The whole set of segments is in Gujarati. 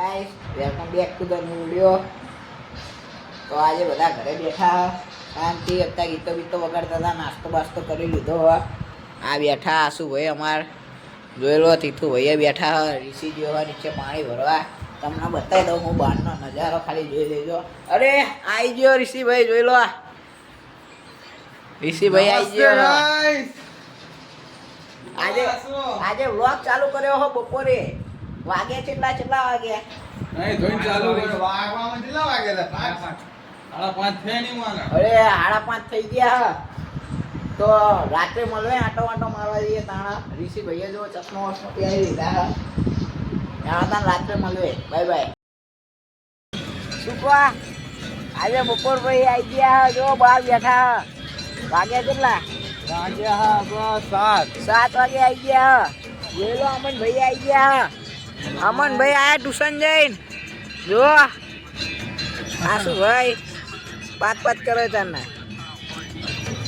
Guys welcome back to the new video. તો આજે બધા ઘરે બેઠા શાંતિ હતા, ગીતો બીતો વગાડતા હતા, નાસ્તો બાસ્તો કરી લીધો. આ બેઠા આશુભાઈ અમાર જોઈ લો, તીથુ ભાઈએ બેઠા ઋષિ જેવા નીચે પાણી ભરવા. તમને બતાવી દઉં હું બહારનો નજારો, ખાલી જોઈ લેજો. અરે આઈ ગયો ઋષિભાઈ, જોઈ લો ઋષિભાઈ આઈ ગયો. આજે વ્લોગ ચાલુ કર્યો હો બપોરે. વાગે કેટલા વાગ્યા? નહીં ધોઈને ચાલુ કર્યો. વાગવામાં કેટલા વાગ્યા હતા? 5:30 થયા નહીં માને. અરે 5:30 થઈ ગયા. તો રાત્રે મળવે, આટો મારવા જઈએ. તાણા ઋષિ ભાઈએ જો ચશ્મા વસ્મો પહેરી લીધા. રાત્રે મળવે. Bye bye. શું કહો? આજે બપોર ભાઈ આવી ગયા. જો બહાર બેઠા. વાગ્યા કેટલા? વાગ્યા બસ 7 વાગે આવી ગયા. જોઈ લો અમન ભાઈ આવી ગયા. અમન ભાઈ આયા ટ્યુશન જઈને. જો આ શું ભાઈ પાત કરે તને.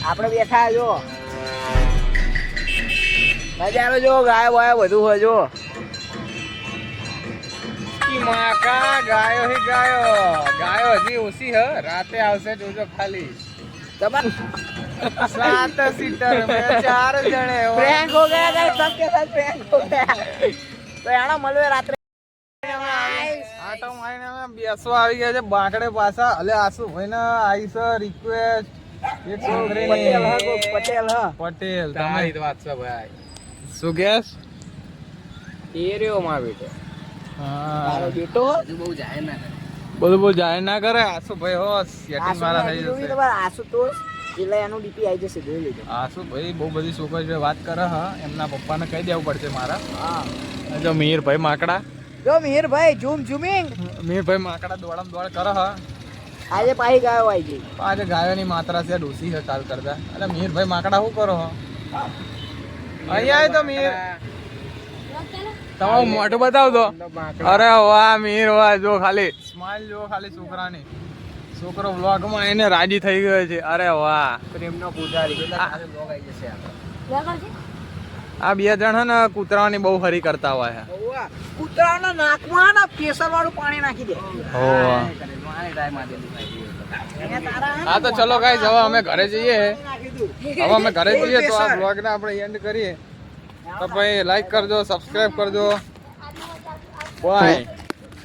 આપણે બેઠા જો નજારો જો, ગાયો બાયો બધું હોય જો. ગાયો ગાયો હજી ઓછી હ, રાતે આવશે જોજો ખાલી. તમાર 7 સીટર में 4 जने हो. प्रैंक हो गया गाइस, सबके साथ प्रैंक हो गया. तो यार મળવે રાત્રે. આટો મારીને અમે બેસવા આવી ગયા છે બાંકડે પાછા. અલે આસુ ભાઈ ને આઈ છે રિક્વેસ્ટ. એક છોકરીની પટેલ પટેલ તમારી જ વાત છે ભાઈ. શું કેસ? એ રહ્યો મારો બેટો. તારો બેટો બહુ જાહેર ના કરે. બધું જાહેર ના કરે. આસુ ભાઈ હો સેટિંગ મારા થઈ જશે. આશુતોષ એટલે એનું ડીપી આવી જશે, જોઈ લેજો. આસુ ભાઈ બહુ બધી છોકરીઓ વાત કરે હ, એમના પપ્પાને કહી દેવું પડશે મારા. હા જો મિહિરભાઈ માકડા, જો મિહિરભાઈ ઝૂમિંગ. મિહિરભાઈ માકડા દોડમ દોડ કરે હ. આજે પાછી ગાયો આવી ગઈ. આજે ગાયોની માત્રા છે ડોસી છે કાલ કરતા. એટલે મિહિરભાઈ માકડા શું કરો હો? અહીંયા તો મિહિર તમારું મોઢું બતાવ દો. અરે વાહ મિહિર વાહ, જો ખાલી સ્માઈલ જો ખાલી છોકરાની. છોકરો વ્લોગમાં એને રાજી થઈ ગયો છે. અરે વાહ, પ્રેમનો પૂજારી. બ્લોગ આવી જશે આ બે જણ હે ને કૂતરાની બહુ હરી કરતા હોય છે. કૂતરાના નાકમાં ના કેસર વાળું પાણી નાખી દે. હા તો ચલો ગાઈસ, હવે અમે ઘરે જઈએ. તો આ બ્લોગને આપણે એન્ડ કરીએ. તો ભાઈ લાઈક કરજો, સબસ્ક્રાઇબ કરજો. બાય.